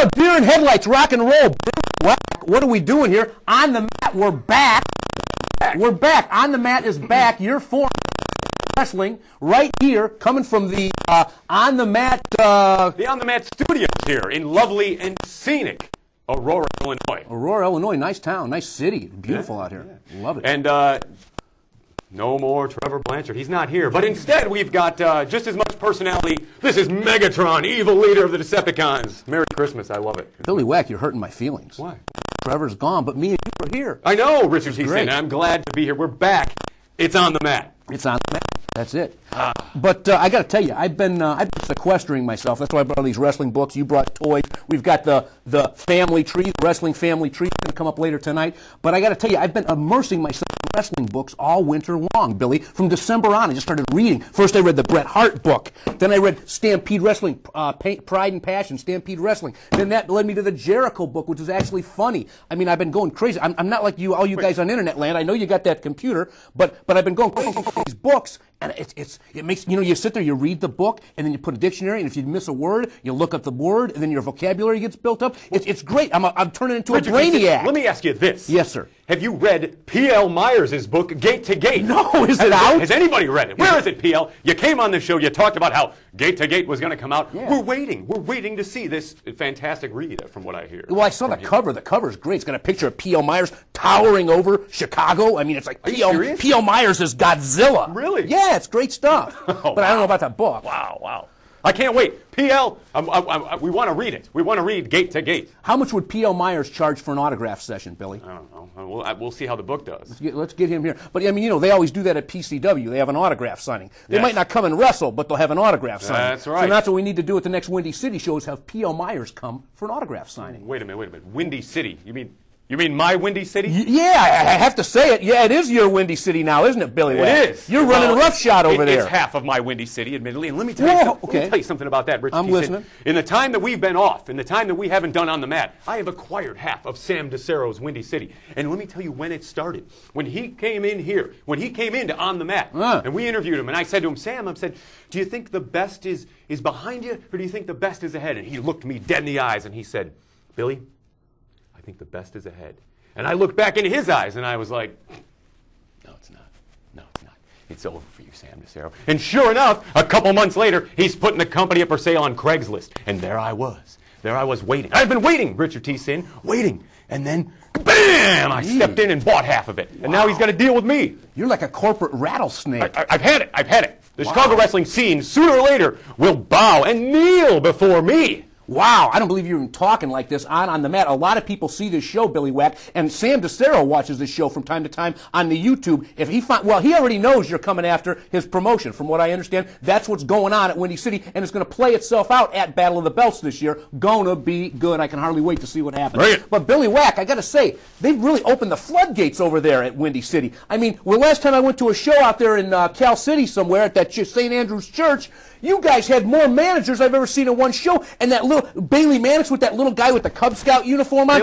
Oh, deer in headlights, rock and roll. What are we doing here? On the mat, we're back. We're back. On the mat is back. You're for wrestling right here, coming from the On the Mat. The On the Mat studios here in lovely and scenic Aurora, Illinois. Aurora, Illinois, nice town, nice city, beautiful out here. Yeah. Love it. And no more Trevor Blanchard. He's not here. But instead, we've got just as much personality. This is Megatron, evil leader of the Decepticons. Merry Christmas. I love it. Billy Wack, you're hurting my feelings. Why? Trevor's gone, but me and you are here. I know, Richard T. Sin. I'm glad to be here. We're back. It's on the mat. It's on the mat. That's it. But I got to tell you, I've been sequestering myself. That's why I brought all these wrestling books. You brought toys. We've got the family tree, the wrestling family tree, going to come up later tonight. But I got to tell you, I've been immersing myself in wrestling books all winter long, Billy. From December on, I just started reading. First, I read the Bret Hart book. Then I read Stampede Wrestling, Pride and Passion, Stampede Wrestling. Then that led me to the Jericho book, which is actually funny. I mean, I've been going crazy. I'm not like you, all you guys on internet land. I know you got that computer, but I've been going crazy with these books. And it makes, you sit there, you read the book, and then you put a dictionary, and if you miss a word, you look up the word, and then your vocabulary gets built up. It's great. I'm turning into Richard, a brainiac. Let me ask you this. Yes, sir. Have you read P.L. Myers' book, Gate to Gate? No, is it out? Has anybody read it? Where is it, P.L.? You came on the show, you talked about how Gate to Gate was going to come out. Yeah. We're waiting to see this fantastic read, from what I hear. Well, I saw the cover. The cover's great. It's got a picture of P.L. Myers towering over Chicago. I mean, it's like P.L. Myers is Godzilla. Really? Yeah, it's great stuff. Oh, but I don't know about that book. Wow. I can't wait. P.L., we want to read it. We want to read Gate to Gate. How much would P.L. Myers charge for an autograph session, Billy? I don't know. We'll see how the book does. Let's get him here. But, I mean, they always do that at PCW. They have an autograph signing. They might not come and wrestle, but they'll have an autograph signing. That's right. So that's what we need to do at the next Windy City show is have P.L. Myers come for an autograph signing. Wait a minute. Windy City. You mean my Windy City? Yeah, I have to say it. Yeah, it is your Windy City now, isn't it, Billy? It is. You're running roughshod over there. It's half of my Windy City, admittedly. And let me tell you something about that, Richard. I'm listening. In the time that we've been off, in the time that we haven't done On the Mat, I have acquired half of Sam DeCero's Windy City. And let me tell you when it started. When he came in here, when he came into On the Mat, and we interviewed him, and I said to him, Sam, I said, do you think the best is behind you, or do you think the best is ahead? And he looked me dead in the eyes, and he said, Billy, I think the best is ahead. And I looked back into his eyes, and I was like, no, it's not. No, it's not. It's over for you, Sam DeCero. And sure enough, a couple months later, he's putting the company up for sale on Craigslist. And there I was. Waiting. I've been waiting, Richard T. Sin, waiting. And then, bam, I stepped in and bought half of it. And now he's got to deal with me. You're like a corporate rattlesnake. I've had it. The Chicago wrestling scene, sooner or later, will bow and kneel before me. Wow, I don't believe you're even talking like this on the mat. A lot of people see this show, Billy Wack, and Sam DeCero watches this show from time to time on the YouTube. If he he already knows you're coming after his promotion. From what I understand, that's what's going on at Windy City, and it's going to play itself out at Battle of the Belts this year. Gonna be good. I can hardly wait to see what happens. Right. But Billy Wack, I got to say, they've really opened the floodgates over there at Windy City. I mean, last time I went to a show out there in Cal City somewhere at that St. Andrew's Church, you guys had more managers I've ever seen in one show, and that little Bailey Mannix with that little guy with the Cub Scout uniform on.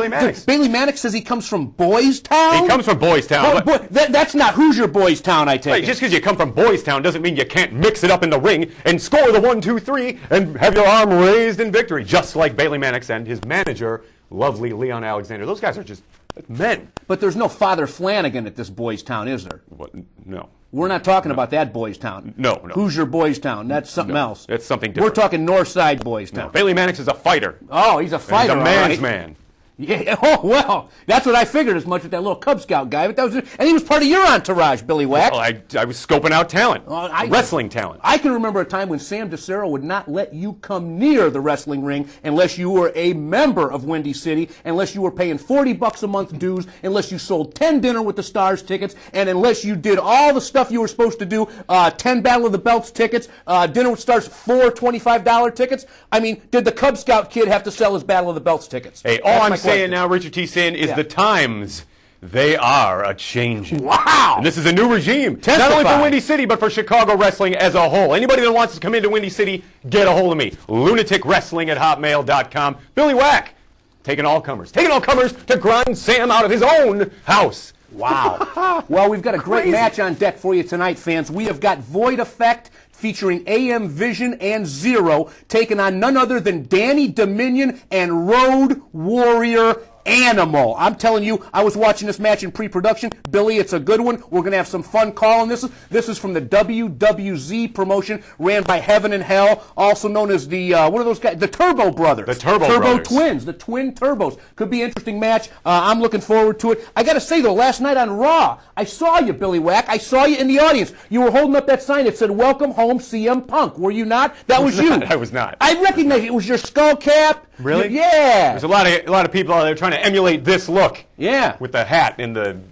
Bailey Mannix says he comes from Boys Town? He comes from Boys Town. That's not Hoosier Boys Town, I take it. Just because you come from Boys Town doesn't mean you can't mix it up in the ring and score the 1, 2, 3 and have your arm raised in victory, just like Bailey Mannix and his manager, lovely Leon Alexander. Those guys are just men. But there's no Father Flanagan at this Boys Town, is there? What? No. We're not talking about that Boys Town. No. Hoosier Boys Town. That's something else. That's something different. We're talking North Side Boys Town. No. Bailey Mannix is a fighter. Oh, he's a fighter. He's a man's man. Yeah. Oh, well, that's what I figured as much with that little Cub Scout guy. But and he was part of your entourage, Billy Wack. Well, I was scoping out talent, wrestling talent. I can remember a time when Sam DeCero would not let you come near the wrestling ring unless you were a member of Windy City, unless you were paying $40 a month dues, unless you sold 10 Dinner with the Stars tickets, and unless you did all the stuff you were supposed to do, 10 Battle of the Belts tickets, Dinner with Stars, 4 $25 tickets. I mean, did the Cub Scout kid have to sell his Battle of the Belts tickets? Hey, all I'm saying now, Richard T. Sin, is the times, they are a-changing. Wow! And this is a new regime. Testify. Not only for Windy City, but for Chicago wrestling as a whole. Anybody that wants to come into Windy City, get a hold of me. lunaticwrestling@hotmail.com. Billy Wack, taking all comers to grind Sam out of his own house. Wow. Well, we've got a great match on deck for you tonight, fans. We have got Void Effect featuring AM Vision and Zero taking on none other than Danny Dominion and Road Warrior Animal. I'm telling you, I was watching this match in pre-production. Billy, it's a good one. We're going to have some fun calling this. This is from the WWZ promotion ran by Heaven and Hell, also known as the, what are those guys? The Turbo Brothers. The Turbo Brothers. Twins, the Twin Turbos. Could be an interesting match. I'm looking forward to it. I got to say, though, last night on Raw, I saw you, Billy Wack. I saw you in the audience. You were holding up that sign that said, "Welcome home, CM Punk." Were you not? That was you. I was not. I recognize it. It was your skull cap. Really? Yeah. There's a lot of people out there trying to emulate this look. Yeah. With the hat and the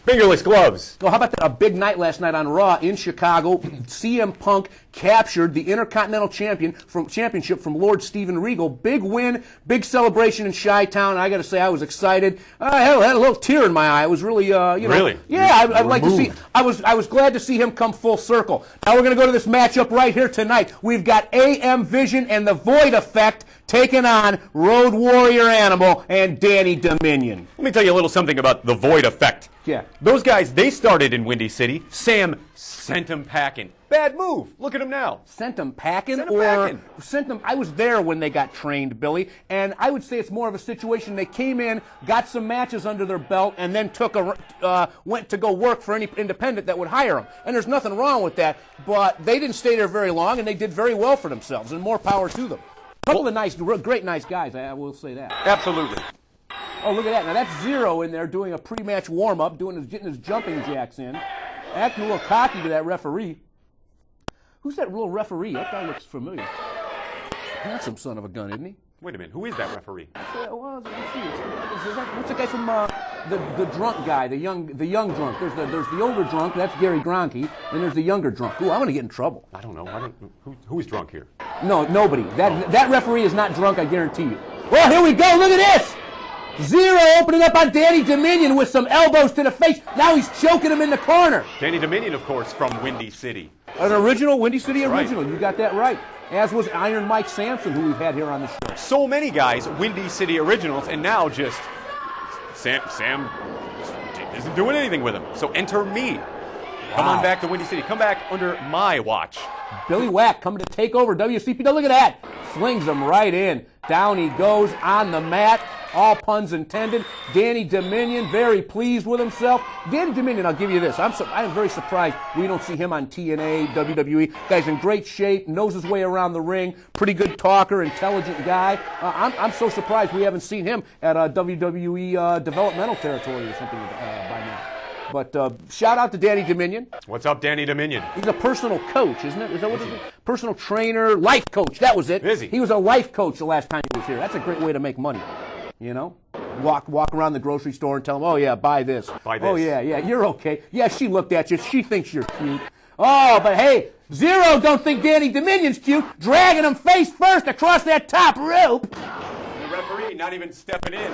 fingerless gloves. Well, how about that? A big night last night on Raw in Chicago. CM Punk captured the Intercontinental Championship from Lord Steven Regal. Big win, big celebration in Chi-Town. I got to say, I was excited. I had a little tear in my eye. I was really, Really? Yeah, I'd like to see. I was glad to see him come full circle. Now we're going to go to this matchup right here tonight. We've got AM Vision and the Void Effect taking on Road Warrior Animal and Danny Dominion. Let me tell you a little something about the Void Effect. Yeah. Those guys, they started in Windy City. Sam sent them packing. Bad move. Look at them now. Sent them packing, Sent 'em packing. Sent them. I was there when they got trained, Billy, and I would say it's more of a situation. They came in, got some matches under their belt, and then went to go work for any independent that would hire them. And there's nothing wrong with that, but they didn't stay there very long, and they did very well for themselves, and more power to them. Couple of great, nice guys. I will say that. Absolutely. Oh, look at that. Now, that's Zero in there doing a pre-match warm-up, getting his jumping jacks in, acting a little cocky to that referee. Who's that little referee? That guy looks familiar. That's some son of a gun, isn't he? Wait a minute. Who is that referee? Well, let's see. What's the guy from the drunk guy, the young drunk? There's the older drunk. That's Gary Gronke. And there's the younger drunk. Ooh, I'm gonna get in trouble. I don't know. Who's drunk here? No, nobody. That referee is not drunk. I guarantee you. Well, here we go. Look at this. Zero opening up on Danny Dominion with some elbows to the face. Now he's choking him in the corner. Danny Dominion, of course, from Windy City. An original, Windy City That's original. right. You got that right. As was Iron Mike Sampson, who we've had here on the show. So many guys, Windy City originals, and now just Sam isn't doing anything with him. So enter me. Come on back to Windy City. Come back under my watch. Billy Wack coming to take over WCP. Look at that. Flings him right in. Down he goes on the mat. All puns intended. Danny Dominion very pleased with himself. Danny Dominion, I'll give you this. I'm very surprised we don't see him on TNA, WWE. Guy's in great shape, knows his way around the ring, pretty good talker, intelligent guy. I'm so surprised we haven't seen him at WWE developmental territory or something by now. But shout out to Danny Dominion. What's up, Danny Dominion? He's a personal coach, isn't it? Is that what it is? Personal trainer, life coach. That was it. Is he? He was a life coach the last time he was here. That's a great way to make money. You know? Walk around the grocery store and tell them, "Oh, yeah, buy this. Buy this. Oh, yeah, you're okay. Yeah, she looked at you. She thinks you're cute. Oh, but hey, Zero don't think Danny Dominion's cute. Dragging him face first across that top rope. The referee not even stepping in.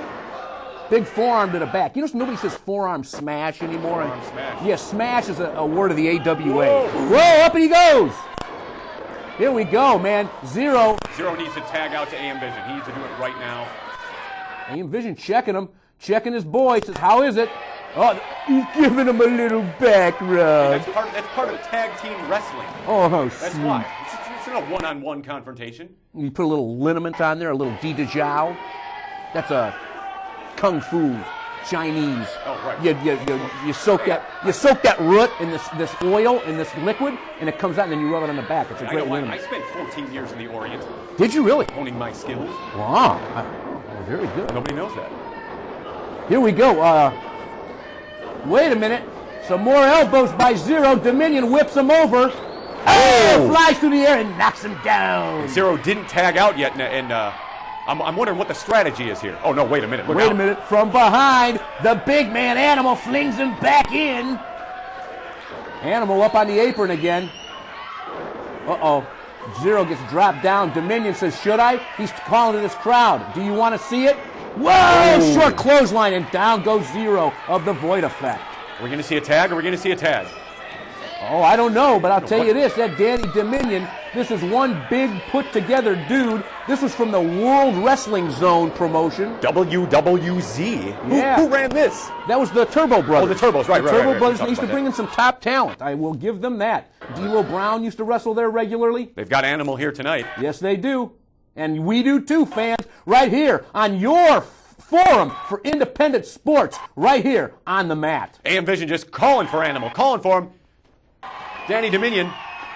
Big forearm to the back. You know, nobody says forearm smash anymore. Forearm smash. Yeah, smash is a word of the AWA. Whoa, up he goes. Here we go, man. Zero needs to tag out to AM Vision. He needs to do it right now. AM Vision checking his boy. Says, "How is it?" Oh, he's giving him a little back rub. That's part of tag team wrestling. Oh, That's sweet. why. It's not a one-on-one confrontation. You put a little liniment on there, a little di de jiao. That's a kung fu Chinese. Oh, right. You soak that root in this oil in this liquid, and it comes out, and then you rub it on the back. It's a great liniment. I spent 14 years in the Orient Did you really? honing my skills. Wow. Very good. Nobody knows that. Here we go. Wait a minute. Some more elbows by Zero. Dominion whips him over. Oh! Flies through the air and knocks him down. Zero didn't tag out yet, and I'm wondering what the strategy is here. Oh, no, wait a minute. Look Wait out. a minute. From behind, the big man Animal flings him back in. Animal up on the apron again. Uh-oh. Zero gets dropped down. Dominion says, "Should I?" He's calling to this crowd. "Do you want to see it?" Whoa! Ooh. Short clothesline, and down goes Zero of the Void Effect. Are we going to see a tag? Oh, I don't know, but I'll tell you this, that Danny Dominion, this is one big put-together dude. This was from the World Wrestling Zone promotion. WWZ? Yeah. Who ran this? That was the Turbo Brothers. Oh, the Turbos, right. Turbo Brothers, We they used to talked bring in some top talent. I will give them that. D'Lo Brown used to wrestle there regularly. They've got Animal here tonight. Yes, they do. And we do too, fans, right here on your forum for independent sports, right here on the mat. AM Vision just calling for Animal, calling for him. Danny Dominion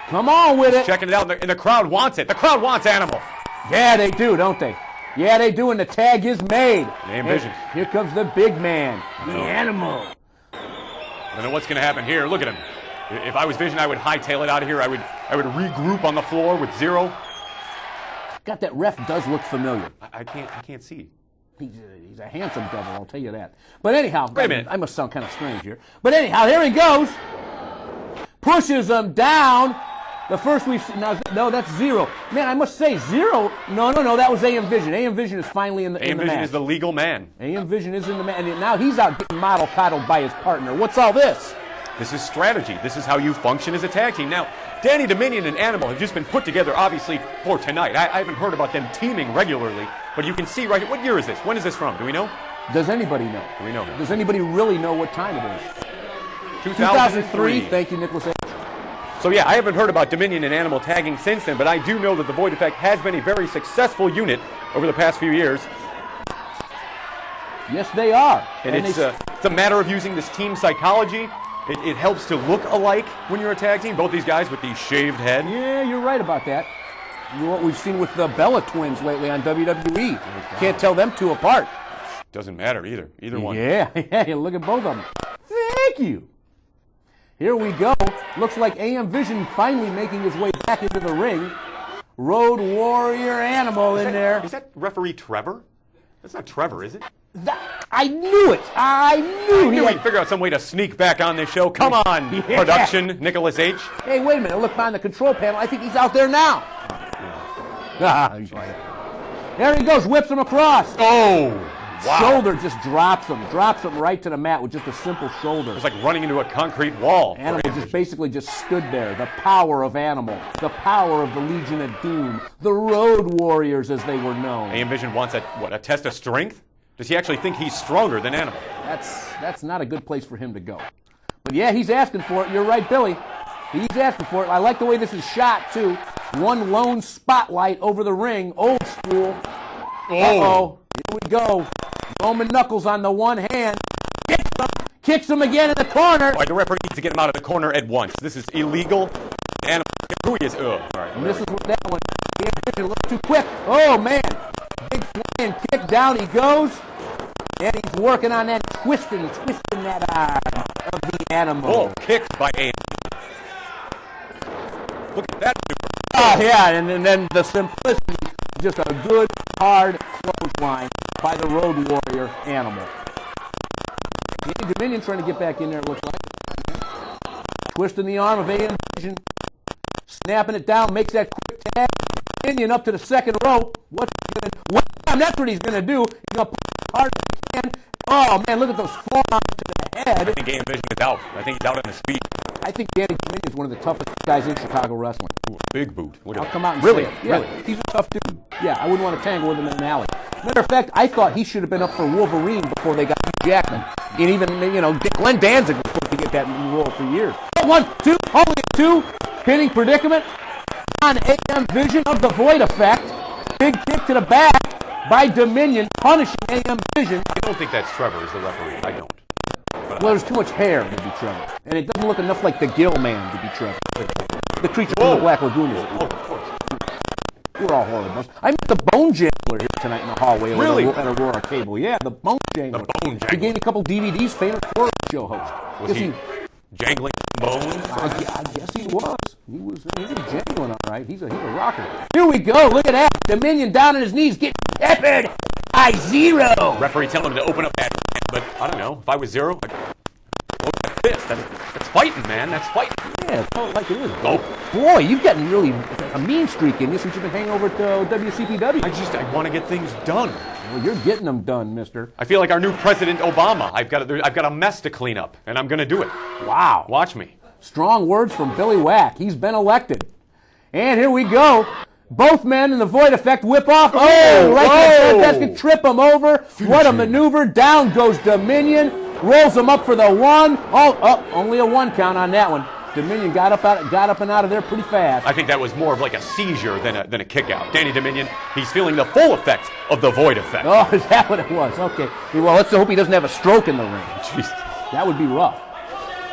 Come on with it. checking it out, and the crowd wants it. The crowd wants Animal. Yeah, they do, don't they? Yeah, they do, and the tag is made. AM Vision. Here comes the big man, the Animal. I don't know what's going to happen here. Look at him. If I was Vision, I would hightail it out of here. I would regroup on the floor with Zero. God, that ref does look familiar. I can't see. He's a handsome devil, I'll tell you that. But anyhow, Wait a minute. I must sound kind of strange here. But anyhow, here he goes. Pushes him down. The first we've seen, no, that's Zero. Man, I must say, Zero, no, that was AM Vision. AM Vision is finally in the AM match. Vision is the legal man. AM Vision is in the match, and now he's out getting coddled by his partner. What's all this? This is strategy. This is how you function as a tag team. Now, Danny Dominion and Animal have just been put together, obviously, for tonight. I haven't heard about them teaming regularly, but you can see right here. What year is this? When is this from? Do we know? Does anybody know? Do we know? Does anybody really know what time it is? 2003. Thank you, Nicholas H. So yeah, I haven't heard about Dominion and Animal tagging since then, but I do know that the Void Effect has been a very successful unit over the past few years. Yes, they are. And it's a matter of using this team psychology. It helps to look alike when you're a tag team. Both these guys with the shaved head. Yeah, you're right about that. What we've seen with the Bella Twins lately on WWE. Can't tell them two apart. Doesn't matter either one. Yeah, look at both of them. Thank you. Here we go. Looks like AM Vision finally making his way back into the ring. Road Warrior Animal in there. Is that referee Trevor? That's not Trevor, is it? I knew it. I knew we'd figure out some way to sneak back on this show. Come on, Yeah. production, Nicholas H. Hey, wait a minute. Look behind the control panel. I think he's out there now. There he goes. Whips him across. Oh, wow. Shoulder just drops him right to the mat with just a simple shoulder. It's like running into a concrete wall. Animal just basically stood there. The power of Animal, the power of the Legion of Doom, the Road Warriors as they were known. AM Vision wants a test of strength? Does he actually think he's stronger than Animal? That's not a good place for him to go. But yeah, he's asking for it. You're right, Billy. He's asking for it. I like the way this is shot, too. One lone spotlight over the ring. Old school. Uh-oh. Here we go. Roman Knuckles on the one hand. Kicks him again in the corner. All right, the referee needs to get him out of the corner at once. This is illegal. Animal, who he is. All right, and this is what that one. A little too quick. Oh, man. Big flying kick. Down he goes. And he's working on that twisting that arm of the Animal. Oh, kicked by AM. Look at that. Oh, yeah, and then the simplicity, just a good, hard clothesline by the Road Warrior Animal. Danny Dominion trying to get back in there, it looks like. Twisting the arm of AM Vision. Snapping it down, makes that quick tag. Dominion up to the second rope. What's he going to do? That's what he's going to do. He's going to push as hard as he can. Oh, man, look at those forearms to the head. I think AM Vision is out. I think he's out on his feet. I think Danny Dominion is one of the toughest guys in Chicago wrestling. Ooh, big boot. I'll come out and really? say it. Yeah, Really? he's a tough dude. Yeah, I wouldn't want to tangle with him in an alley. Matter of fact, I thought he should have been up for Wolverine before they got Jackman. And even, Glenn Danzig was supposed to get that role for years. 1, 2, only a 2. Pinning predicament on AM Vision of the Void Effect. Big kick to the back by Dominion, punishing AM Vision. I don't think that's Trevor as the referee. I don't. Well, there's too much hair to be Trevor. And it doesn't look enough like the Gill Man to be Trevor. The creature from the Black Lagoon is. Oh, of course. We're all horrible. I met the Bone Jangler here tonight in the hallway Really? at Aurora Cable. Yeah, the Bone Jangler. The Bone Jangler. He gave me a couple DVDs, famous horror show host. Was he jangling bones? I guess he was. He was jangling all right. He's a rocker. Here we go. Look at that. Dominion down on his knees, getting peppered. I Zero. Referee telling him to open up that hand, but I don't know. If I was Zero, I'd look at this. That's fighting, man. That's fighting. Yeah, it's all like it is. Oh. Boy, you've gotten really a mean streak in you since you've been hanging over at WCPW. I want to get things done. Well, you're getting them done, mister. I feel like our new President Obama. I've got a mess to clean up, and I'm going to do it. Wow. Watch me. Strong words from Billy Wack. He's been elected. And here we go. Both men in the Void Effect whip off. Oh, right to the basket, trip him over. What a maneuver. Down goes Dominion. Rolls him up for the one. Oh, only a one count on that one. Dominion got up and out of there pretty fast. I think that was more of like a seizure than a kick out. Danny Dominion, he's feeling the full effects of the Void Effect. Oh, is that what it was? Okay. Well, let's hope he doesn't have a stroke in the ring. Jeez. That would be rough.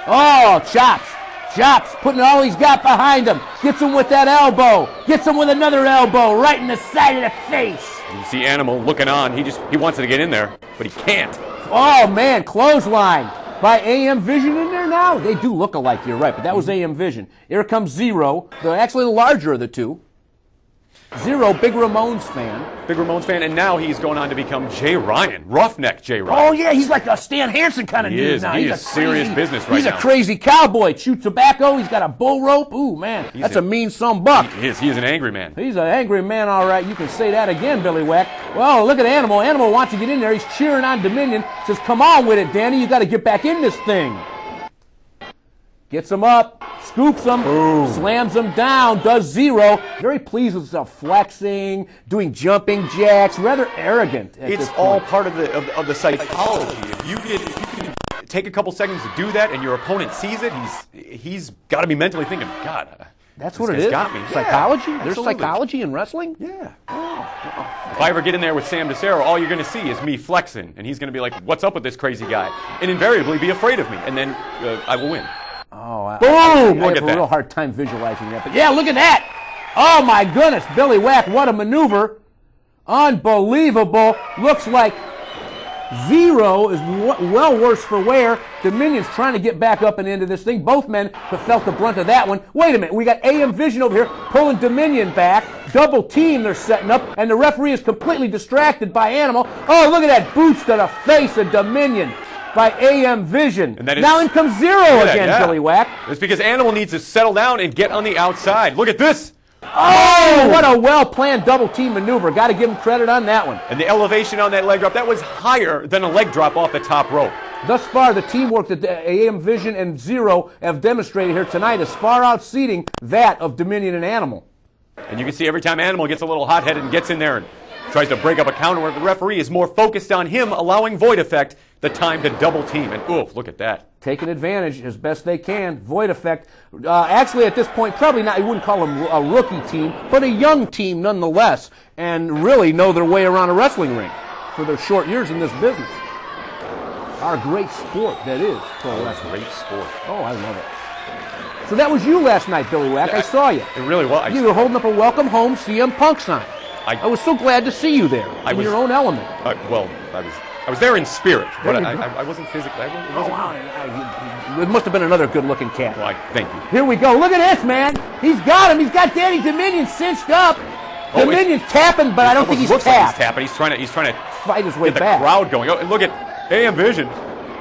Oh, chops. Chops, putting all he's got behind him. Gets him with that elbow. Gets him with another elbow right in the side of the face. You see Animal looking on. He wants to get in there, but he can't. Oh, man, clothesline by AM Vision in there now. They do look alike, you're right, but that was AM Vision. Here comes Zero, actually the larger of the two. Zero, big Ramones fan. And now he's going on to become Jay Ryan, Roughneck Jay Ryan. Oh, yeah, he's like a Stan Hansen kind of dude now. He's serious business right now. He's a crazy cowboy. Chews tobacco. He's got a bull rope. Ooh, man, that's a mean son buck. He is an angry man. He's an angry man, all right. You can say that again, Billy Wack. Well, look at Animal. Animal wants to get in there. He's cheering on Dominion. Says, come on with it, Danny. You got to get back in this thing. Gets him up, scoops him, slams him down, does Zero. Very pleased with himself, flexing, doing jumping jacks, rather arrogant at this It's point. all part of the psychology. If you can take a couple seconds to do that and your opponent sees it, he's got to be mentally thinking, God, that's what it is? got me. Psychology? Yeah, There's psychology in wrestling? Yeah. If I ever get in there with Sam DeCero, all you're going to see is me flexing, and he's going to be like, what's up with this crazy guy? And invariably be afraid of me, and then I will win. Oh, Boom! I have a real hard time visualizing that. But yeah, look at that. Oh, my goodness. Billy Wack, what a maneuver. Unbelievable. Looks like Zero is well worse for wear. Dominion's trying to get back up and into this thing. Both men have felt the brunt of that one. Wait a minute. We got AM Vision over here pulling Dominion back. Double team they're setting up. And the referee is completely distracted by Animal. Oh, look at that boots to the face of Dominion by AM Vision. Now in comes Zero again, Billy Wack. It's because Animal needs to settle down and get on the outside. Look at this. Oh, what a well-planned double-team maneuver. Got to give him credit on that one. And the elevation on that leg drop, that was higher than a leg drop off the top rope. Thus far, the teamwork that AM Vision and Zero have demonstrated here tonight is far outseating that of Dominion and Animal. And you can see every time Animal gets a little hot-headed and gets in there and tries to break up a counter where the referee is more focused on him, allowing Void Effect the time to double team. And oof, look at that. Taking advantage as best they can. Void Effect. Actually, at this point, probably not, you wouldn't call them a rookie team, but a young team nonetheless, and really know their way around a wrestling ring for their short years in this business. Our great sport, that is pro wrestling. Great sport. Oh, I love it. So that was you last night, Billy Wack. I saw you. It really was. You were holding up a welcome home CM Punk sign. I was so glad to see you there in your own element. I was there in spirit, but I wasn't physically. It must have been another good-looking cat. Well, thank you. Here we go. Look at this, man. He's got him. He's got Danny Dominion cinched up. Dominion's tapping, but I don't think he's tapped. Like he's tapping. He's trying to fight his way get back. The crowd going. Oh, look at AM Vision.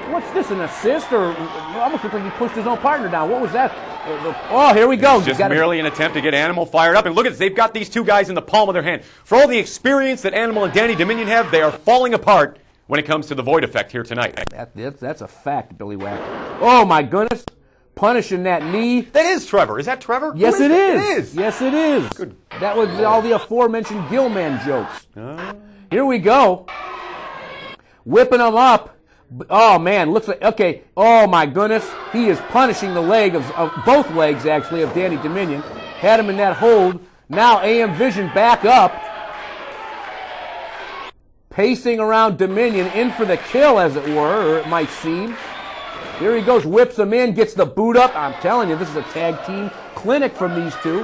What's this, an assist? Or it almost looks like he pushed his own partner down. What was that? Oh, here we go. It's just merely an attempt to get Animal fired up. And look at this. They've got these two guys in the palm of their hand. For all the experience that Animal and Danny Dominion have, they are falling apart when it comes to the Void Effect here tonight. That's a fact, Billy Wack. Oh, my goodness. Punishing that knee. That is Trevor. Is that Trevor? Yes, it is. It is. Yes, it is. Good. That was all the aforementioned Gilman jokes. Here we go. Whipping him up. Oh, man, looks like, okay, oh, my goodness. He is punishing the leg of both legs, actually, of Danny Dominion. Had him in that hold. Now AM Vision back up. Pacing around Dominion, in for the kill, as it were, or it might seem. Here he goes, whips him in, gets the boot up. I'm telling you, this is a tag team clinic from these two.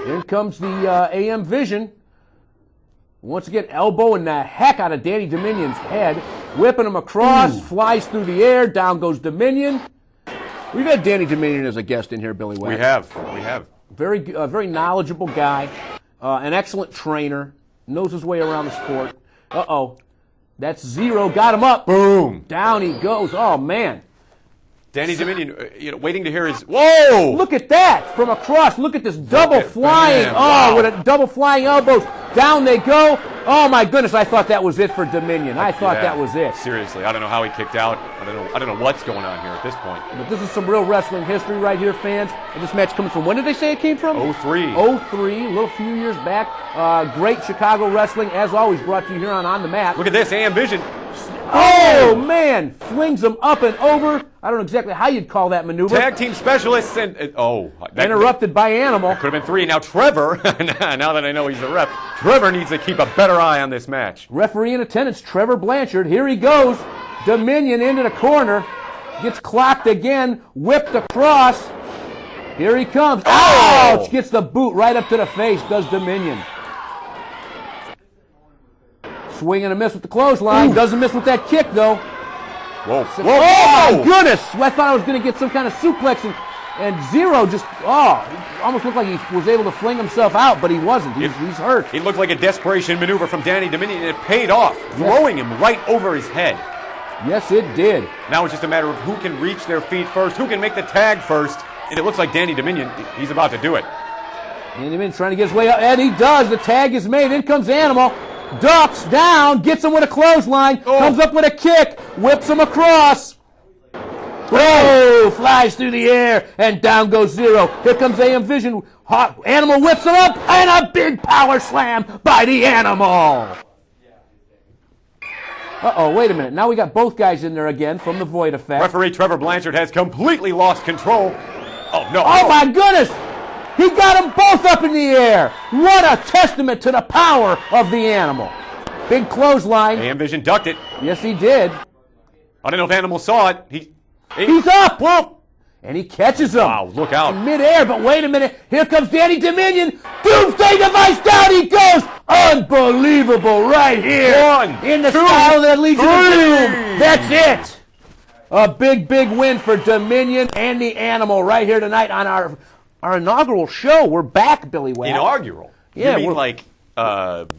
Here comes the AM Vision. Once again, elbowing the heck out of Danny Dominion's head. Whipping him across, flies through the air, down goes Dominion. We've had Danny Dominion as a guest in here, Billy Wack. We have. Very knowledgeable guy, an excellent trainer, knows his way around the sport. Uh-oh. That's Zero, got him up. Boom. Down he goes. Oh, man. Danny Dominion, waiting to hear his, whoa! Look at that, from across. Look at this double flying, with a double flying elbows. Down they go. Oh my goodness! I thought that was it for Dominion. I thought that was it. Seriously, I don't know how he kicked out. I don't know what's going on here at this point. But this is some real wrestling history right here, fans. And this match coming from, when did they say it came from? 03. 03, a little few years back. Great Chicago wrestling, as always, brought to you here on The Mat. Look at this, AM Vision. Oh, man! Flings him up and over. I don't know exactly how you'd call that maneuver. Tag team specialists and interrupted by Animal. Could have been 3. Now Trevor, now that I know he's the ref, Trevor needs to keep a better eye on this match. Referee in attendance, Trevor Blanchard. Here he goes. Dominion into the corner. Gets clocked again. Whipped across. Here he comes. Ouch! Gets the boot right up to the face. Does Dominion. Swing and a miss with the clothesline. Ooh. Doesn't miss with that kick, though. Whoa. Oh, my goodness. I thought I was going to get some kind of suplex, and Zero just, almost looked like he was able to fling himself out, but he wasn't. He's hurt. It looked like a desperation maneuver from Danny Dominion, and it paid off, throwing him right over his head. Yes, it did. Now it's just a matter of who can reach their feet first, who can make the tag first, and it looks like Danny Dominion, he's about to do it. Danny Dominion trying to get his way up, and he does. The tag is made. In comes Animal. Ducks down, gets him with a clothesline, comes up with a kick, whips him across. Flies through the air, and down goes Zero. Here comes AM Vision. Animal whips him up, and a big power slam by the Animal. Wait a minute. Now we got both guys in there again from the Void Effect. Referee Trevor Blanchard has completely lost control. Oh, no. Oh, my goodness. He got them both up in the air. What a testament to the power of the Animal. Big clothesline. AM Vision ducked it. Yes, he did. I don't know if Animal saw it. He's up. Whoop. And he catches him. Wow, look out. In midair, but wait a minute. Here comes Danny Dominion. Doomsday device, down he goes. Unbelievable right here. 1, in the 2, style that Legion 3. of Doom. That's it. A big, big win for Dominion and the Animal right here tonight on our inaugural show. We're back, Billy Watt. Inaugural? Yeah. You mean like,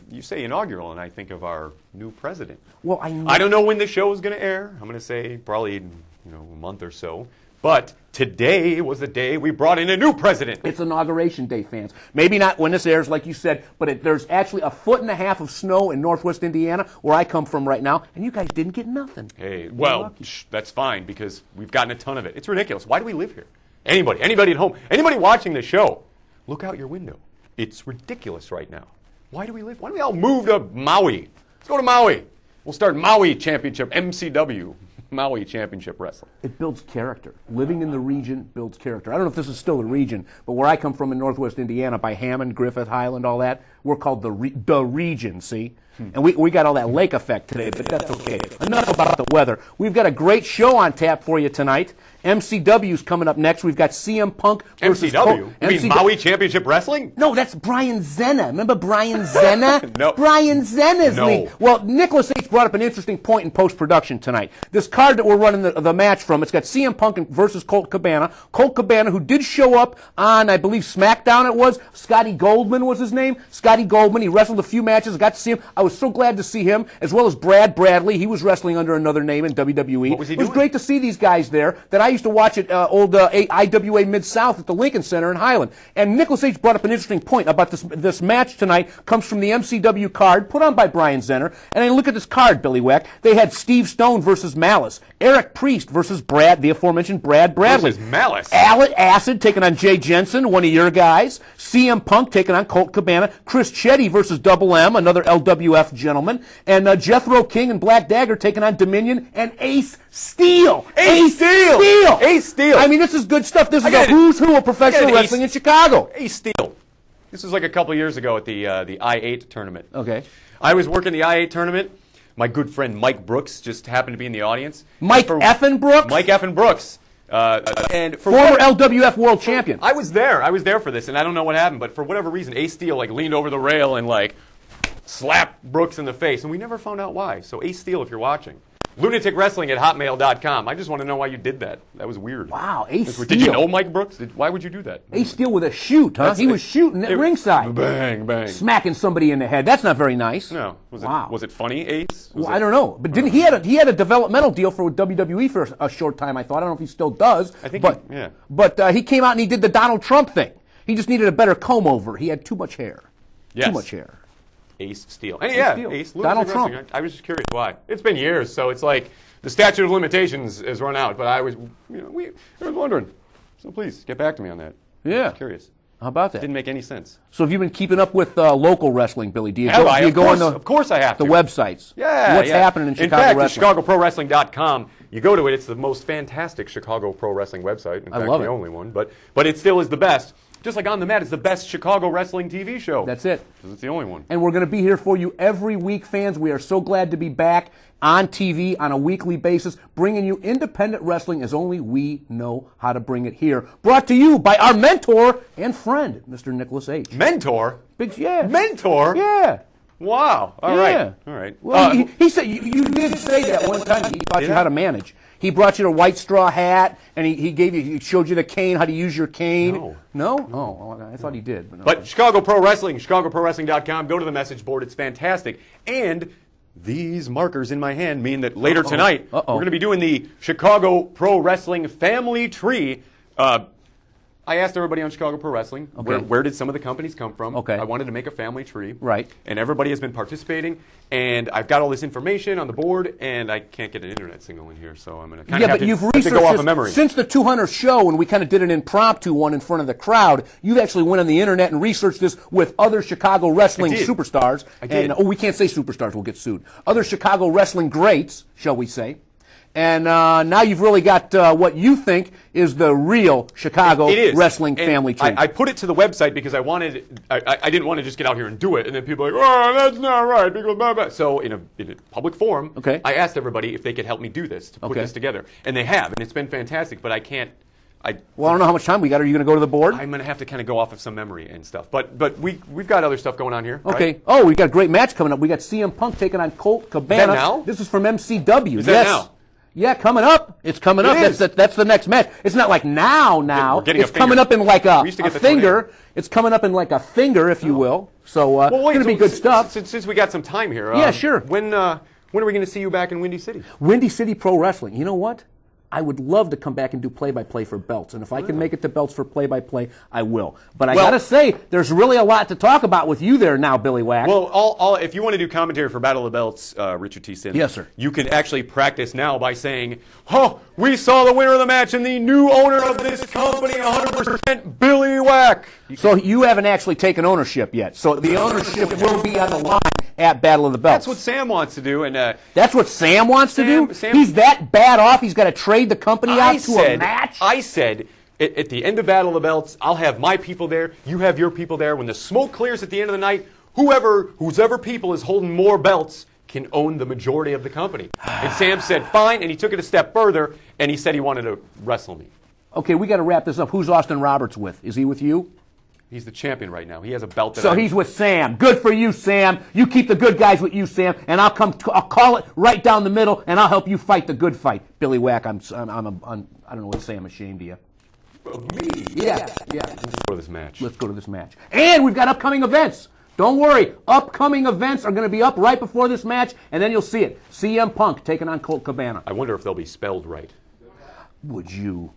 you say inaugural, and I think of our new president. Well, I don't know when the show is going to air. I'm going to say probably, a month or so. But today was the day we brought in a new president. It's Inauguration Day, fans. Maybe not when this airs, like you said, but there's actually 1.5 feet of snow in northwest Indiana, where I come from right now, and you guys didn't get nothing. Hey, well, that's fine, because we've gotten a ton of it. It's ridiculous. Why do we live here? Anybody at home, anybody watching the show, look out your window. It's ridiculous right now. Why do we live? Why don't we all move to Maui? Let's go to Maui. We'll start Maui Championship, MCW. Maui Championship Wrestling. It builds character. Living in the region builds character. I don't know if this is still the region, but where I come from in northwest Indiana, by Hammond, Griffith, Highland, all that, we're called the region, see? And we got all that lake effect today, but that's okay. Enough about the weather. We've got a great show on tap for you tonight. MCW's coming up next. We've got CM Punk versus MCW? You mean Maui Championship Wrestling? No, that's Brian Zenna. Remember Brian Zenna? No. Brian Zenna's league. Well, Nicholas H. brought up an interesting point in post-production tonight. This card that we're running the match from, it's got CM Punk versus Colt Cabana. Colt Cabana, who did show up on, I believe, SmackDown it was. Scotty Goldman was his name. Scotty Goldman. He wrestled a few matches. I got to see him. I was so glad to see him, as well as Brad Bradley. He was wrestling under another name in WWE. What was he doing? It was great to see these guys there that I used to watch at old IWA Mid-South at the Lincoln Center in Highland. And Nicholas H. brought up an interesting point about this match tonight. Comes from the MCW card put on by Brian Zenner. And then look at this card, Billy Weck. They had Steve Stone versus Malice. Eric Priest versus the aforementioned Brad Bradley. Versus Malice. Acid taking on Jay Jensen, one of your guys. CM Punk taking on Colt Cabana. Chris Chetty versus Double M, another LWF gentleman. And Jethro King and Black Dagger taking on Dominion and Ace Steel. Ace Steel. Ace Steel. I mean, this is good stuff. This is a who's who of professional wrestling in Chicago. Ace Steel. This was like a couple years ago at the I-8 tournament. Okay. I was working the I-8 tournament. My good friend Mike Brooks just happened to be in the audience. Mike Effin Brooks? Mike Effin Brooks. And former LWF world champion. I was there for this, and I don't know what happened, but for whatever reason, Ace Steel leaned over the rail and slapped Brooks in the face, and we never found out why. So Ace Steel, if you're watching, lunaticwrestling@hotmail.com. I just want to know why you did that. That was weird. Wow, Ace Steel. Did you know Mike Brooks? Why would you do that? Ace Steel with a shoot, huh? He was shooting at ringside. Bang, bang. Smacking somebody in the head. That's not very nice. No. Was it funny, Ace? I don't know. But he had a developmental deal for WWE for a short time, I thought. I don't know if he still does. I think But he came out and he did the Donald Trump thing. He just needed a better comb over. He had too much hair. Yes. Too much hair. Ace Steel. And yeah, Steel. Ace. Donald Wrestling. Trump. I was just curious why. It's been years, so it's like the statute of limitations has run out. But I was, I was wondering. So please get back to me on that. Yeah. I was curious. How about that? Didn't make any sense. So have you been keeping up with local wrestling, Billy? Do you Have go, I? do you Of go course- on of course I have the to. websites? Yeah. What's happening in Chicago wrestling? In fact, ChicagoProWrestling.com, you go to it, it's the most fantastic Chicago Pro Wrestling website. In fact, love the it. only one. But it still is the best. Just like On the Mat is the best Chicago wrestling TV show. That's it. Because it's the only one. And we're going to be here for you every week, fans. We are so glad to be back on TV on a weekly basis, bringing you independent wrestling as only we know how to bring it here. Brought to you by our mentor and friend, Mr. Nicholas H. Mentor? Yeah. Mentor? Yeah. Wow. All right. All right. Well, he said you did say that one time. He taught you how to manage. He brought you a white straw hat, and he showed you the cane, how to use your cane. No. No? Oh, well, I thought he did. But, no. But Chicago Pro Wrestling, ChicagoProWrestling.com. Go to the message board. It's fantastic. And these markers in my hand mean that later tonight, we're going to be doing the Chicago Pro Wrestling Family Tree. I asked everybody on Chicago Pro Wrestling, where did some of the companies come from? Okay. I wanted to make a family tree. Right. And everybody has been participating. And I've got all this information on the board, and I can't get an internet signal in here, so I'm going to kind of have to go off of memory. Since the 200 show, when we kind of did an impromptu one in front of the crowd, you've actually went on the internet and researched this with other Chicago wrestling superstars. I did. And, we can't say superstars, we'll get sued. Other Chicago wrestling greats, shall we say. And now you've really got what you think is the real Chicago wrestling family tree. I put it to the website because I didn't want to just get out here and do it, and then people are like, oh, that's not right. Because blah, blah. So in a public forum, I asked everybody if they could help me do this, to put this together. And they have, and it's been fantastic, but I can't. Well, I don't know how much time we got. Are you going to go to the board? I'm going to have to kind of go off of some memory and stuff. But we've got other stuff going on here. Okay. Right? Oh, we've got a great match coming up. We got CM Punk taking on Colt Cabana. Is that now? This is from MCW. Is that now? Yeah, coming up. It's coming up. That's the next match. It's not like now. It's coming up in like a finger. It's coming up in like a finger, if you will. So it's going to be good stuff. Since we got some time here. Yeah, sure. When are we going to see you back in Windy City? Windy City Pro Wrestling. You know what? I would love to come back and do play-by-play for belts. And if I can make it to belts for play-by-play, I will. But I got to say, there's really a lot to talk about with you there now, Billy Wack. Well, if you want to do commentary for Battle of the Belts, Richard T. Sims, yes, sir. You can actually practice now by saying, oh, we saw the winner of the match and the new owner of this company, 100%, Billy Wack. So you haven't actually taken ownership yet. So the ownership will be on the line at Battle of the Belts. That's what Sam wants to do. And that's what Sam wants to do? He's that bad off, he's got to trade the company out to a match? I said, at the end of Battle of the Belts, I'll have my people there, you have your people there. When the smoke clears at the end of the night, whose ever people is holding more belts can own the majority of the company. And Sam said, fine, and he took it a step further, and he said he wanted to wrestle me. Okay, we got to wrap this up. Who's Austin Roberts with? Is he with you? He's the champion right now. He has a belt. So he's with Sam. Good for you, Sam. You keep the good guys with you, Sam, and I'll call it right down the middle, and I'll help you fight the good fight. Billy Wack, I don't know what to say. I'm ashamed of you. Me? Yeah. Let's go to this match. Let's go to this match. And we've got upcoming events. Don't worry. Upcoming events are going to be up right before this match, and then you'll see it. CM Punk taking on Colt Cabana. I wonder if they'll be spelled right. Would you?